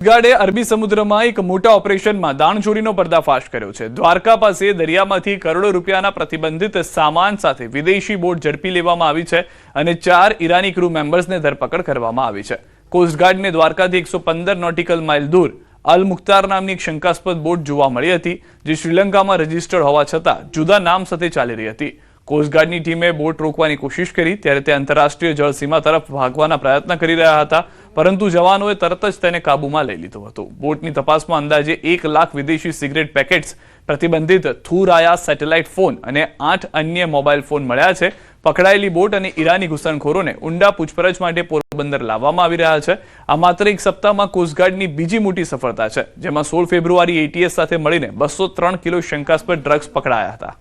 ગાર્ડે અરબી સમુદ્રમાં એક મોટા ઓપરેશનમાં દાણચોરીનો પર્દાફાશ કર્યો છે। દ્વારકા પાસે દરિયામાંથી કરોડો રૂપિયાના પ્રતિબંધિત સામાન સાથે વિદેશી બોટ ઝડપી લેવામાં આવી છે અને 4 ઈરાની ક્રૂ મેમ્બર્સને ધરપકડ કરવામાં આવી છે। કોસ્ટગાર્ડને દ્વારકાથી 115 નોટિકલ માઇલ દૂર અલ મુખ્તાર નામની એક શંકાસ્પદ બોટ જોવા મળી હતી, જે શ્રીલંકામાં રજીસ્ટર્ડ હોવા છતાં જુદા નામ સાથે ચાલી રહી હતી। કોસ્ટગાર્ડની ટીમે બોટ રોકવાની કોશિશ કરી ત્યારે તે આંતરરાષ્ટ્રીય જળસીમા તરફ ભાગવાના પ્રયત્ન કરી રહ્યા હતા, પરંતુ જવાનોએ તરત જ તેને કાબૂમાં લઈ લીધો હતો। બોટની તપાસમાં અંદાજે 1 લાખ વિદેશી સિગરેટ પેકેટ્સ, પ્રતિબંધિત થુરાયા સેટેલાઇટ ફોન અને 8 અન્ય મોબાઈલ ફોન મળ્યા છે। પકડાયેલી બોટ અને ઈરાની ઘૂસણખોરોને ઊંડા પૂછપરછ માટે પોરબંદર લાવવામાં આવી રહ્યા છે। આ માત્ર એક સપ્તાહમાં કોસ્ટગાર્ડની બીજી મોટી સફળતા છે, જેમાં 16 ફેબ્રુઆરી એટીએસ સાથે મળીને 203 કિલો શંકાસ્પદ ડ્રગ્સ પકડાયા હતા।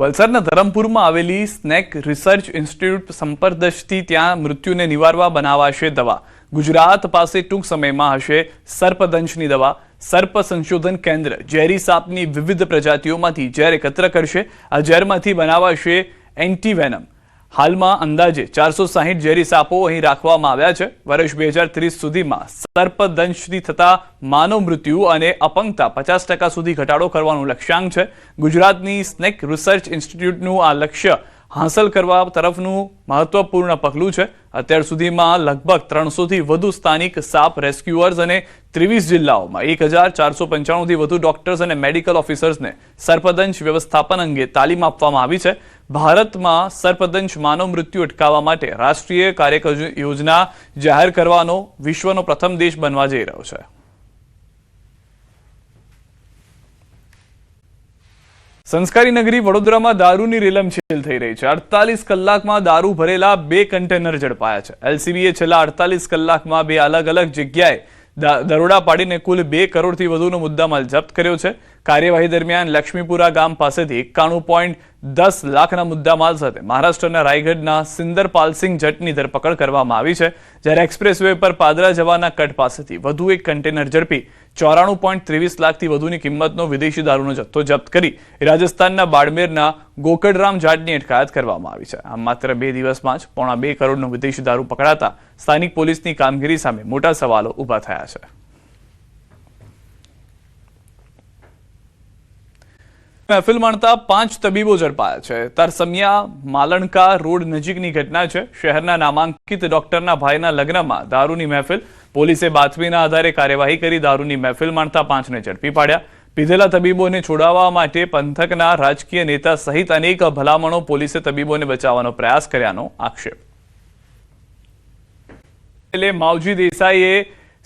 વલસાડના ધરમપુરમાં આવેલી સ્નેક રિસર્ચ ઇન્સ્ટિટ્યૂટ સંપર્દશથી ત્યાં મૃત્યુને નિવારવા બનાવાશે દવા। ગુજરાત પાસે ટૂંક સમયમાં હશે સર્પદંશની દવા। સર્પ સંશોધન કેન્દ્ર ઝેરી સાપની વિવિધ પ્રજાતિઓમાંથી ઝેર એકત્ર કરશે। આ ઝેરમાંથી બનાવાશે એન્ટીવેનમ। હાલમાં અંદાજે 460 ઝેરી સાપો અહીં રાખવામાં આવ્યા છે। વર્ષ 2030 સુધીમાં સર્પદંશથી થતા માનવ મૃત્યુ અને અપંગતા 50% સુધી ઘટાડો કરવાનું લક્ષ્યાંક છે। ગુજરાતની સ્નેક રિસર્ચ ઇન્સ્ટિટ્યૂટનું આ લક્ષ્ય હાંસલ કરવા તરફનું મહત્વપૂર્ણ પગલું છે। અત્યાર સુધીમાં લગભગ 300 થી વધુ સ્થાનિક સાપ રેસ્ક્યુઅર્સ અને 23 જિલ્લાઓમાં 1495 થી વધુ ડોક્ટર્સ અને મેડિકલ ઓફિસર્સને સર્પદંશ વ્યવસ્થાપન અંગે તાલીમ આપવામાં આવી છે। ભારતમાં સર્પદંશ માનવ મૃત્યુ અટકાવવા માટે રાષ્ટ્રીય કાર્યયોજના જાહેર કરવાનો વિશ્વનો પ્રથમ દેશ બનવા જઈ રહ્યો છે। સંસ્કારી નગરી વડોદરામાં દારૂની રેલમછેલ થઈ રહી છે। 48 કલાકમાં દારૂ ભરેલા 2 કન્ટેનર ઝડપાયા છે। એલસીબીએ છેલ્લા 48 કલાકમાં 2 અલગ અલગ જગ્યાએ દરોડા પાડીને કુલ 2 કરોડથી વધુનો મુદ્દામાલ જપ્ત કર્યો છે। કાર્યવાહી દરમિયાન લક્ષ્મીપુરા ગામ પાસેથી 91.10 લાખના મુદ્દામાલ સાથે મહારાષ્ટ્રના રાયગઢના સિંદરપાલસિંહ જટની ધરપકડ કરવામાં આવી છે, જ્યારે એક્સપ્રેસ વે પર પાદરા જવાના કટ પાસેથી વધુ એક કન્ટેનર ઝડપી 94.23 લાખથી વધુની કિંમતનો વિદેશી દારૂનો જથ્થો જપ્ત કરી રાજસ્થાનના બાડમેરના ગોકળરામ જાટની અટકાયત કરવામાં આવી છે। આમ માત્ર 2 દિવસમાં જ 2.25 કરોડનો વિદેશી દારૂ પકડાતા સ્થાનિક પોલીસની કામગીરી સામે મોટા સવાલો ઊભા થયા છે। મહેફિલ માણતા 5 તબીબો ઝડપાયા છે। તરસમિયા માલણકા રોડ નજીકની ઘટના છે। શહેરના નામાંકિત ડોક્ટરના ભાઈના લગ્નમાં દારૂની મહેફિલ। પોલીસે બાતમીના આધારે કાર્યવાહી કરી દારૂની મહેફિલ માણતા 5ને ઝડપી પાડ્યા। પીધેલા તબીબોને છોડાવવા માટે પંથકના રાજકીય નેતા સહિત અનેક ભલામણો પોલીસે તબીબોને બચાવવાનો પ્રયાસ કર્યાનો આક્ષેપ। માવજી દેસાઈએ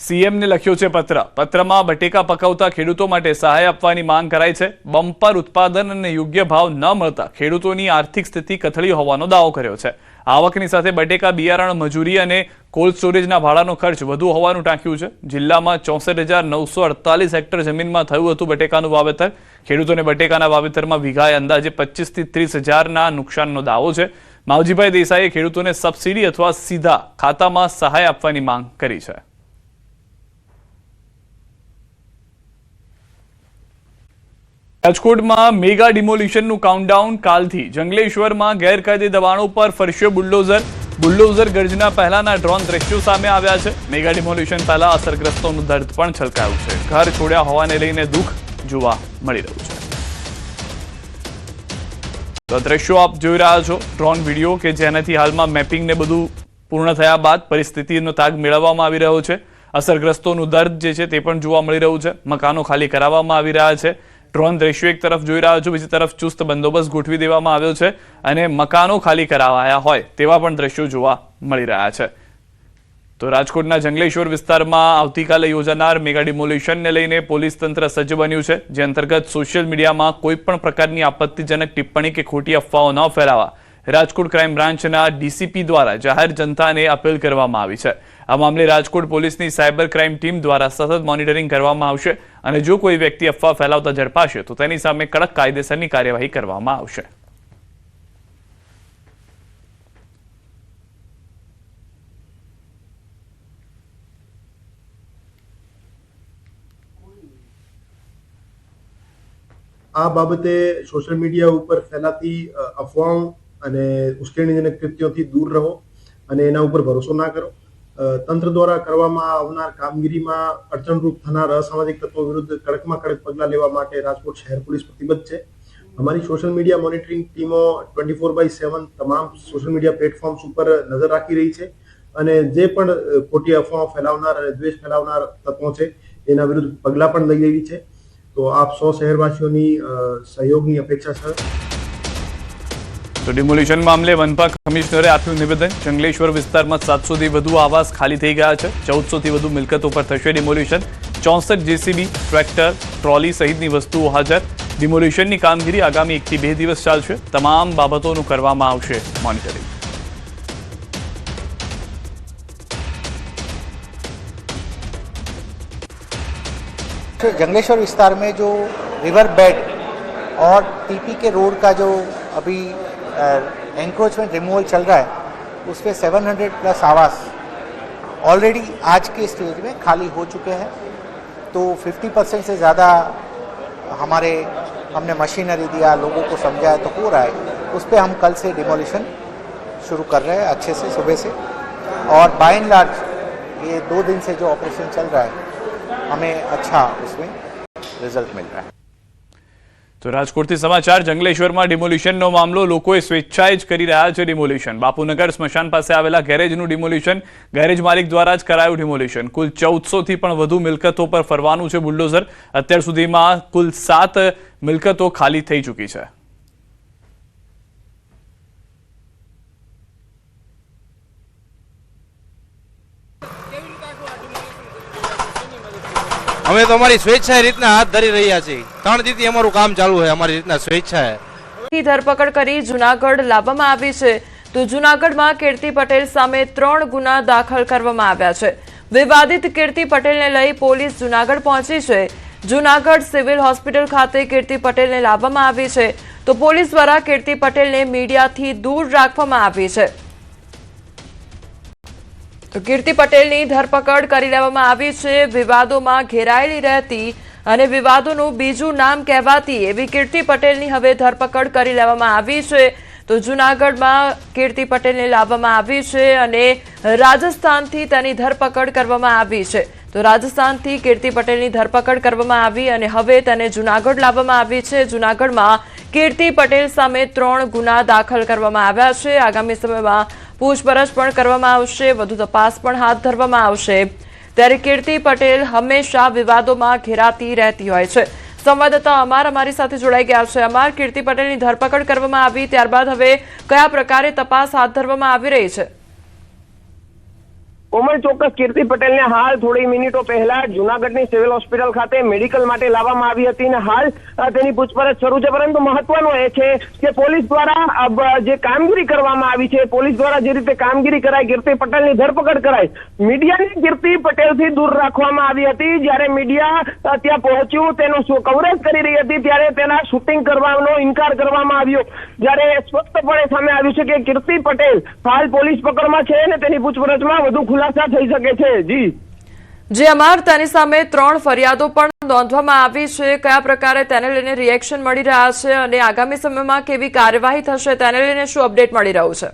સીએમને લખ્યો છે પત્ર। પત્રમાં બટેકા પકવતા ખેડૂતો માટે સહાય આપવાની માંગ કરાઈ છે। બમ્પર ઉત્પાદન અને યોગ્ય ભાવ ન મળતા ખેડૂતોની આર્થિક સ્થિતિ કથળી હોવાનો દાવો કર્યો છે। આવકની સાથે બટેકા બિયારણ, મજૂરી અને કોલ્ડ સ્ટોરેજના ભાડાનો ખર્ચ વધુ હોવાનું ટાંક્યું છે। જિલ્લામાં 64,948 હેક્ટર જમીનમાં થયું હતું બટેકાનું વાવેતર। ખેડૂતોને બટેકાના વાવેતરમાં વીઘાએ અંદાજે 25 થી 30 હજારના નુકસાનનો દાવો છે। માવજીભાઈ દેસાઈએ ખેડૂતોને સબસિડી અથવા સીધા ખાતામાં સહાય આપવાની માંગ કરી છે। રાજકોટમાં મેગા ડિમોલિશનનું કાઉન્ટડાઉન કાલથી। જંગલેશ્વરમાં ગેરકાયદે દબાણો પર ફરશે બુલડોઝર ગર્જના પહેલાના ડ્રોન દ્રશ્યો સામે આવ્યા છે। મેગા ડિમોલિશન પહેલા અસરગ્રસ્તોનું દર્દ પણ છલકાયું છે। ઘર છોડ્યા હોવાને લઈને દુઃખ જોવા મળી રહ્યું છે। તો દ્રશ્યો આપ જોઈ રહ્યા છો, ડ્રોન વિડીયો કે જેનાથી હાલમાં મેપિંગ ને બધું પૂર્ણ થયા બાદ પરિસ્થિતિનો તાગ મેળવવામાં આવી રહ્યો છે। અસરગ્રસ્તોનું દર્દ જે છે તે પણ જોવા મળી રહ્યું છે। મકાનો ખાલી કરાવવામાં આવી રહ્યા છે। ડ્રોન દ્રશ્યો એક તરફ જોઈ રહ્યા છો, બીજી તરફ ચુસ્ત બંદોબસ્ત ગોઠવી દેવામાં આવ્યો છે અને મકાનો ખાલી કરાવાયા હોય તેવા પણ દ્રશ્યો જોવા મળી રહ્યા છે। તો રાજકોટના જંગલેશ્વર વિસ્તારમાં આવતીકાલે યોજાનાર મેગા ડિમોલિશનને લઈને પોલીસ તંત્ર સજ્જ બન્યું છે, જે અંતર્ગત સોશિયલ મીડિયામાં કોઈ પણ પ્રકારની આપત્તિજનક ટિપ્પણી કે ખોટી અફવાઓ ન ફેલાવા રાજકોટ ક્રાઇમ બ્રાન્ચના ડીસીપી દ્વારા જાહેર જનતાને અપીલ કરવામાં આવી છે। આ મામલે રાજકોટ પોલીસની સાયબર ક્રાઇમ ટીમ દ્વારા સતત મોનિટરિંગ કરવામાં આવશે અને જો કોઈ વ્યક્તિ અફવા ફેલાવતા ઝડપાશે તો તેની સામે કડક કાયદેસરની કાર્યવાહી કરવામાં આવશે। આ બાબતે સોશિયલ મીડિયા ઉપર ફેલાતી અફવાઓ અને ઉશ્કેરણીજનક કૃત્યોથી દૂર રહો। અને એના ઉપર ભરોસો ના કરો. તંત્ર દ્વારા કરવામાં આવનાર કામગીરીમાં અડચણરૂપ થનાર અસામાજિક તત્વો વિરુદ્ધ કડકમાં કડક પગલાં લેવા માટે રાજકોટ શહેર પોલીસ પ્રતિબદ્ધ છે. અમારી સોશિયલ મીડિયા મોનિટરિંગ ટીમો 24/7 તમામ સોશિયલ મીડિયા પ્લેટફોર્મ્સ ઉપર નજર રાખી રહી છે અને જે પણ ખોટી અફવાઓ ફેલાવનાર અને દ્વેષ ફેલાવનાર તત્વો છે એના વિરુદ્ધ પગલાં પણ લઈ રહી છે. તો આપ સૌ શહેરવાસીઓની સહયોગની અપેક્ષા છે. તો ડિમોલિશન મામલે મનપા કમિશનરે આપ્યું નિવેદન. જંગલેશ્વર વિસ્તારમાં 700 થી વધુ આવાસ ખાલી થઈ ગયા છે. 1400 થી વધુ મિલકતો પર થશે ડિમોલિશન. 64 જેસીબી, ટ્રેક્ટર, ટ્રોલી સહિતની વસ્તુઓ હાજર. ડિમોલિશનની કામગીરી આગામી 1 થી 2 દિવસ ચાલશે. તમામ બાબતોનું કરવામાં આવશે મોનિટરિંગ. जंगलेश्वर विस्तार में जो रिवर बेड और टीपी के रोड का जो अभी एंक्रोचमेंट रिमूवल चल रहा है उस पर 700 प्लस आवास ऑलरेडी आज के स्टेज में खाली हो चुके हैं. तो 50% से ज़्यादा हमने मशीनरी दिया, लोगों को समझाया तो हो रहा है. उस पर हम कल से डिमोलिशन शुरू कर रहे हैं अच्छे से सुबह से. और बाय एंड लार्ज ये 2 दिन से जो ऑपरेशन चल रहा है हमें अच्छा उसमें रिजल्ट मिल रहा है. તો રાજકોટથી સમાચાર. જંગલેશ્વરમાં ડિમોલિશનનો મામલો. લોકોએ સ્વેચ્છાએ જ કરી રહ્યા છે ડિમોલિશન. બાપુનગર સ્મશાન પાસે આવેલા ગેરેજનું ડિમોલિશન ગેરેજ માલિક દ્વારા જ કરાયું ડિમોલિશન. કુલ 1400 થી પણ વધુ મિલકતો પર ફરવાનું છે બુલડોઝર. અત્યાર સુધીમાં કુલ 7 મિલકતો ખાલી થઈ ચૂકી છે. અમે તો અમારી સ્વેચ્છાએ રીતના હાથ ધરી રહ્યા છીએ. 3 દીથી અમારું કામ ચાલુ છે અમારી રીતના સ્વેચ્છાએ. ધરપકડ કરી જૂનાગઢ લાવવામાં આવી છે. તો જૂનાગઢમાં કીર્તિ પટેલ સામે 3 ગુના દાખલ કરવામાં આવ્યા છે. વિવાદિત કીર્તિ પટેલને લઈ પોલીસ જૂનાગઢ પહોંચી છે. જૂનાગઢ સિવિલ હોસ્પિટલ ખાતે કીર્તિ પટેલને લાવવામાં આવી છે. તો પોલીસ દ્વારા કીર્તિ પટેલને મીડિયાથી દૂર રાખવામાં આવી છે. તો કીર્તિ પટેલની ધરપકડ કરી લેવામાં આવી છે. વિવાદોમાં ઘેરાયેલી રહેતી અને વિવાદોનું બીજું નામ કહેવાતી એવી કીર્તિ પટેલની હવે ધરપકડ કરી લેવામાં આવી છે. તો જૂનાગઢમાં કીર્તિ પટેલને લાવવામાં આવી છે અને રાજસ્થાનથી તેની ધરપકડ કરવામાં આવી છે. તો રાજસ્થાનથી કીર્તિ પટેલની ધરપકડ કરવામાં આવી અને હવે તેને જૂનાગઢ લાવવામાં આવી છે. જૂનાગઢમાં કીર્તિ પટેલ સામે 3 ગુના દાખલ કરવામાં આવ્યા છે. આગામી સમયમાં પૂછપરછ પણ કરવામાં આવશે, વધુ તપાસ પણ હાથ ધરવામાં આવશે. ત્યારે કીર્તિ પટેલ હંમેશા વિવાદોમાં ઘેરાતી રહેતી હોય છે. સંવાદદાતા અમાર અમારી સાથે જોડાઈ ગયા છે. અમાર, કીર્તિ પટેલની ધરપકડ કરવામાં આવી, ત્યારબાદ હવે કયા પ્રકારે તપાસ હાથ ધરવામાં આવી રહી છે? કોમલ, ચોક્કસ કીર્તિ પટેલને હાલ થોડી મિનિટો પહેલા જૂનાગઢની સિવિલ હોસ્પિટલ ખાતે મેડિકલ માટે લાવવામાં આવી હતી અને હાલ તેની પૂછપરછ શરૂ છે. પરંતુ મહત્વનું એ છે કે પોલીસ દ્વારા જે કામગીરી કરવામાં આવી છે, પોલીસ દ્વારા જે રીતે કામગીરી કરાઈ, કીર્તિ પટેલની ધરપકડ કરાઈ, મીડિયાને કીર્તિ પટેલથી દૂર રાખવામાં આવી હતી. જ્યારે મીડિયા ત્યાં પહોંચ્યું, તેનો કવરેજ કરી રહી હતી, ત્યારે તેના શૂટિંગ કરવાનો ઇનકાર કરવામાં આવ્યો. જ્યારે સ્પષ્ટપણે સામે આવ્યું છે કે કીર્તિ પટેલ હાલ પોલીસ પકડમાં છે અને તેની પૂછપરછમાં વધુ ખુલાસા થઈ શકે છે. જી અમાર, તેની સામે 3 ફરિયાદો પણ નોંધવામાં આવી છે. કયા પ્રકારે તેને લઈને રિએક્શન મળી રહ્યા છે અને આગામી સમયમાં કેવી કાર્યવાહી થશે તેને લઈને શું અપડેટ મળી રહ્યું છે?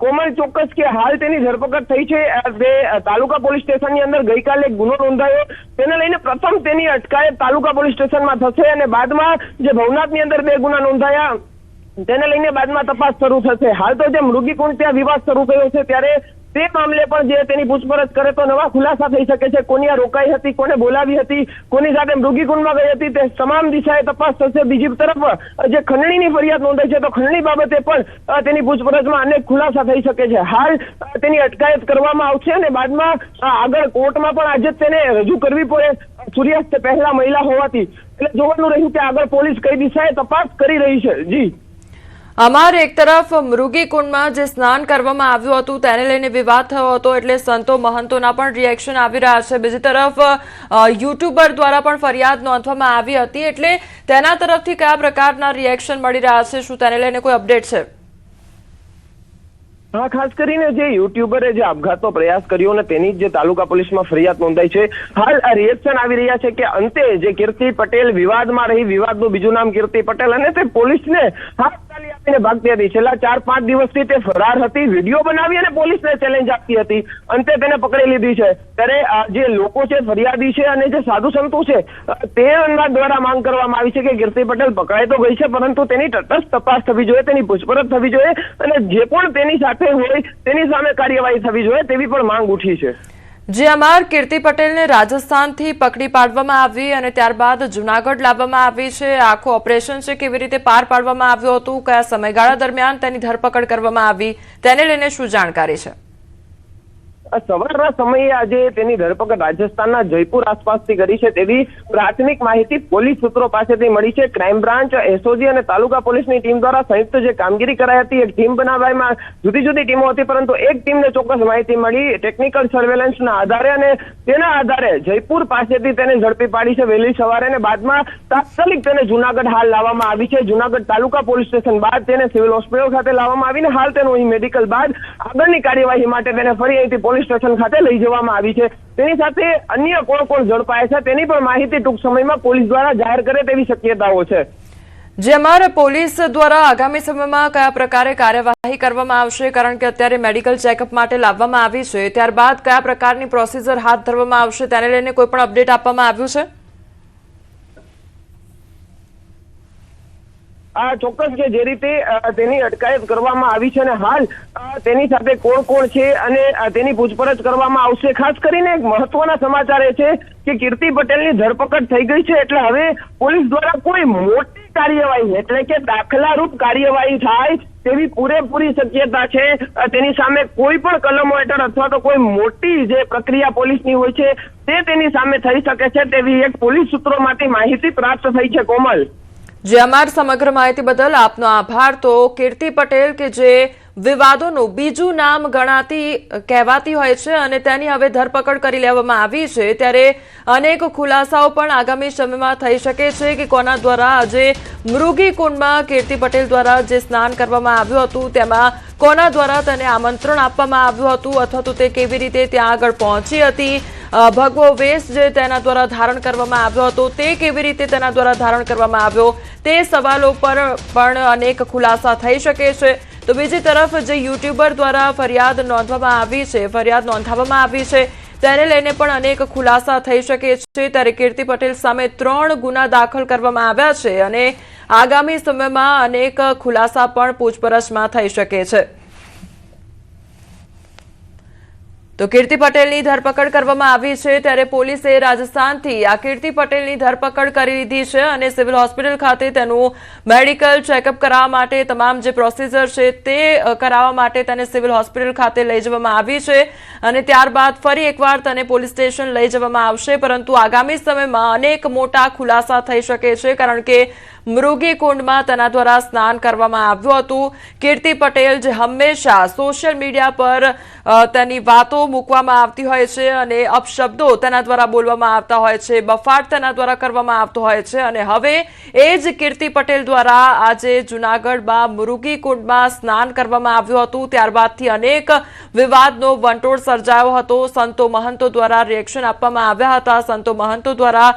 કોમલ, ચોક્કસ કે હાલ તેની ધરપકડ થઈ છે. તે તાલુકા પોલીસ સ્ટેશનની અંદર ગઈકાલે એક ગુનો નોંધાયો. તેને લઈને પ્રથમ તેની અટકાયત તાલુકા પોલીસ સ્ટેશનમાં થશે અને બાદમાં જે ભવનાથની અંદર 2 ગુના નોંધાયા તેને લઈને બાદમાં તપાસ શરૂ થશે. હાલ તો જે મૃગીકુંડ ત્યાં વિવાદ શરૂ થયો છે, ત્યારે તે મામલે પણ જે તેની પૂછપરછ કરે તો નવા ખુલાસા થઈ શકે છે. કોની આ રોકાઈ હતી, કોને બોલાવી હતી, કોની સાથે મૃગીકુંડમાં ગઈ હતી, તે તમામ દિશાએ તપાસ થશે. બીજી તરફ જે ખંડણીની ફરિયાદ નોંધાઈ છે, તો ખંડણી બાબતે પણ તેની પૂછપરછમાં અનેક ખુલાસા થઈ શકે છે. હાલ તેની અટકાયત કરવામાં આવશે અને બાદમાં આગળ કોર્ટમાં પણ આજે તેને રજૂ કરવી પડે. સૂર્યાસ્ત પહેલા મહિલા હોવાથી એટલે જોવાનું રહ્યું કે આગળ પોલીસ કઈ દિશાએ તપાસ કરી રહી છે. જી અમાર, એક તરફ મૃગીકુંડમાં જે સ્નાન કરવામાં આવ્યું હતું તેને લઈને વિવાદ થયો હતો, એટલે સંતો મહંતોના પણ રિએક્શન આવી રહ્યા છે. બીજી તરફ યુટ્યુબર દ્વારા પણ ફરિયાદ નોંધવામાં આવી હતી, એટલે તેના તરફથી કયા પ્રકારના રિએક્શન મળી રહ્યા છે? શું તેને લઈને કોઈ અપડેટ છે? હા, ખાસ કરીને જે યુટ્યુબરે જે આપઘાતનો પ્રયાસ કર્યો અને તેની જે તાલુકા પોલીસમાં ફરિયાદ નોંધાઈ છે, હાલ આ રિએક્શન આવી રહ્યા છે કે અંતે જે કીર્તિ પટેલ વિવાદમાં રહી, વિવાદનું બીજું નામ કીર્તિ પટેલ, અને તે પોલીસને ગાલી આપીને ભાગતી હતી. છેલ્લા 4-5 દિવસથી તે ફરાર હતી, વિડીયો બનાવી અને પોલીસને ચેલેન્જ આપતી હતી. અંતે તેને પકડી લીધી છે. ત્યારે જે લોકો છે, ફરિયાદી છે અને જે સાધુ સંતો છે, તે દ્વારા માંગ કરવામાં આવી છે કે કીર્તિ પટેલ પકડાઈ તો ગઈ છે, પરંતુ તેની તટસ્થ તપાસ થવી જોઈએ, તેની પૂછપરછ થવી જોઈએ અને જે પણ તેની સાથે હોય તેની સામે કાર્યવાહી થવી જોઈએ તેવી પણ માંગ ઉઠી છે. જે અમાર કીર્તિ પટેલને રાજસ્થાનથી પકડી પાડવામાં આવી અને ત્યારબાદ જુનાગઢ લાવવામાં આવી છે. આખું ઓપરેશન છે કેવી રીતે પાર પાડવામાં આવ્યું હતું, કયા સમયગાળા દરમિયાન તેની ધરપકડ કરવામાં આવી, તેને લઈને શું જાણકારી છે? સવારના સમયે આજે તેની ધરપકડ રાજસ્થાનના જયપુર આસપાસથી કરી છે તેવી પ્રાથમિક માહિતી પોલીસ સૂત્રો પાસેથી મળી છે. ક્રાઇમ બ્રાન્ચ, એસઓજી અને તાલુકા પોલીસની ટીમ દ્વારા સંયુક્ત જે કામગીરી કરાઈ હતી, એક ટીમ બનાવવામાં જુદી જુદી ટીમો હતી, પરંતુ એક ટીમને ચોક્કસ માહિતી મળી ટેકનિકલ સર્વેલન્સના આધારે અને તેના આધારે જયપુર પાસેથી તેને ઝડપી પાડી છે વહેલી સવારે અને બાદમાં તાત્કાલિક તેને જુનાગઢ હાલ લાવવામાં આવી છે. જુનાગઢ તાલુકા પોલીસ સ્ટેશન બાદ તેને સિવિલ હોસ્પિટલ ખાતે લાવવામાં આવીને હાલ તેનું અહીં મેડિકલ બાદ આગળની કાર્યવાહી માટે તેને ફરી અહીંથી પોલીસ સ્ટેશન ખાતે લઈ જવામાં આવી છે. તેની સાથે અન્ય કોણ કોણ ઝડપાયા છે તેની પણ માહિતી ટૂંક સમયમાં પોલીસ દ્વારા જાહેર કરે તેવી શક્યતાઓ છે. જે અમારે પોલીસ દ્વારા આગામી સમયમાં કયા પ્રકારે કાર્યવાહી કરવામાં આવશે, કારણ કે અત્યારે મેડિકલ ચેકઅપ માટે લાવવામાં આવી છે, ત્યારબાદ કયા પ્રકારની પ્રોસિજર હાથ ધરવામાં આવશે તેને લઈને કોઈ પણ અપડેટ આપવામાં આવ્યું છે? ચોક્કસ કે જે રીતે તેની અટકાયત કરવામાં આવી છે અને હાલ તેની સાથે કોણ કોણ છે અને તેની પૂછપરછ કરવામાં આવશે. ખાસ કરીને એક મહત્વના સમાચાર એ છે કે કીર્તિ પટેલની ધરપકડ થઈ ગઈ છે એટલે હવે પોલીસ દ્વારા કોઈ મોટી કાર્યવાહી એટલે કે દાખલારૂપ કાર્યવાહી થાય તેવી પૂરેપૂરી શક્યતા છે. તેની સામે કોઈ પણ કલમો હેઠળ અથવા તો કોઈ મોટી જે પ્રક્રિયા પોલીસની હોય છે તે તેની સામે થઈ શકે છે તેવી એક પોલીસ સૂત્રોમાંથી માહિતી પ્રાપ્ત થઈ છે. કોમલ, જે અમાર સમગ્ર માહિતી બદલ આપનો આભાર. તો કીર્તિ પટેલ કે જે વિવાદોનું બીજું નામ કહેવાતી હોય છે અને તેની હવે ધરપકડ કરી લેવામાં આવી છે, ત્યારે અનેક ખુલાસાઓ પણ આગામી સમયમાં થઈ શકે છે કે કોના દ્વારા આજે મૃગી કુંડમાં કીર્તિ પટેલ દ્વારા જે સ્નાન કરવામાં આવ્યું હતું તેમાં કોના દ્વારા તેને આમંત્રણ આપવામાં આવ્યું હતું અથવા તો તે કેવી રીતે ત્યાં આગળ પહોંચી હતી, ભગવો વેશ જે તેના દ્વારા ધારણ કરવામાં આવ્યો હતો તે કેવી રીતે તેના દ્વારા ધારણ કરવામાં આવ્યો, તે સવાલો પર પણ અનેક ખુલાસા થઈ શકે છે. તો બીજી તરફ જે યુટ્યુબર દ્વારા ફરિયાદ નોંધાવવામાં આવી છે તેને લઈને પણ અનેક ખુલાસા થઈ શકે છે. ત્યારે કીર્તિ પટેલ સામે 3 ગુના દાખલ કરવામાં આવ્યા છે અને આગામી સમયમાં અનેક ખુલાસા પણ પૂછપરછમાં થઈ શકે છે. તો કીર્તિ પટેલની ધરપકડ કરવામાં આવી છે, ત્યારે પોલીસે રાજસ્થાનથી આ કીર્તિ પટેલની ધરપકડ કરી લીધી છે અને સિવિલ હોસ્પિટલ ખાતે તેનું મેડિકલ ચેકઅપ કરાવવા માટે તમામ જે પ્રોસિજર છે તે કરાવવા માટે તેને સિવિલ હોસ્પિટલ ખાતે લઈ જવામાં આવી છે અને ત્યારબાદ ફરી એકવાર તેને પોલીસ સ્ટેશન લઈ જવામાં આવશે. પરંતુ આગામી સમયમાં અનેક મોટા ખુલાસા થઈ શકે છે, કારણ કે મૃગી કુંડમાં તેના દ્વારા સ્નાન કરવામાં આવ્યું હતું. કીર્તિ પટેલ જે હંમેશા સોશિયલ મીડિયા પર તેની વાતો મૂકવામાં આવતી હોય છે અને અપશબ્દો તેના દ્વારા બોલવામાં આવતા હોય છે, બફાટ તેના દ્વારા કરવામાં આવતો હોય છે અને હવે એ જ કીર્તિ પટેલ દ્વારા આજે જુનાગઢમાં મૃગી કુંડમાં સ્નાન કરવામાં આવ્યું હતું. ત્યારબાદથી અનેક વિવાદનો વંટોળ સર્જાયો હતો. સંતો મહંતો દ્વારા રિએક્શન આપવામાં આવ્યા હતા, સંતો મહંતો દ્વારા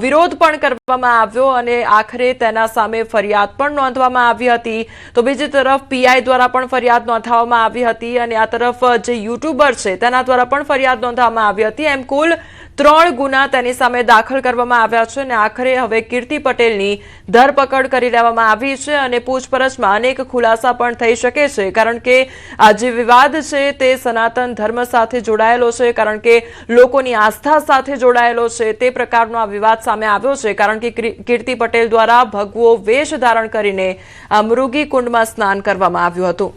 વિરોધ પણ કરવામાં આવ્યો અને આખરે તેના સામે ફરિયાદ પણ નોંધવામાં આવી હતી. તો બીજી તરફ પીઆઈ દ્વારા પણ ફરિયાદ નોંધવામાં આવી હતી અને આ તરફ જે યુટ્યુબર છે તેના દ્વારા પણ ફરિયાદ નોંધવામાં આવી હતી. એમ કુલ 3 ગુના તેની સામે દાખલ કરવામાં આવ્યા છે અને આખરે હવે કીર્તિ પટેલની ધરપકડ કરી લેવામાં આવી છે અને પૂછપરછમાં અનેક ખુલાસા પણ થઈ શકે છે, કારણ કે આ જે વિવાદ છે તે સનાતન ધર્મ સાથે જોડાયેલો છે, કારણ કે લોકોની આસ્થા સાથે જોડાયેલો છે. તે પ્રકારનો આ વિવાદ સામે આવ્યો છે, કારણ કે કીર્તિ પટેલ દ્વારા ભગવો વેશ ધારણ કરીને આ મૃગી કુંડમાં સ્નાન કરવામાં આવ્યું હતું.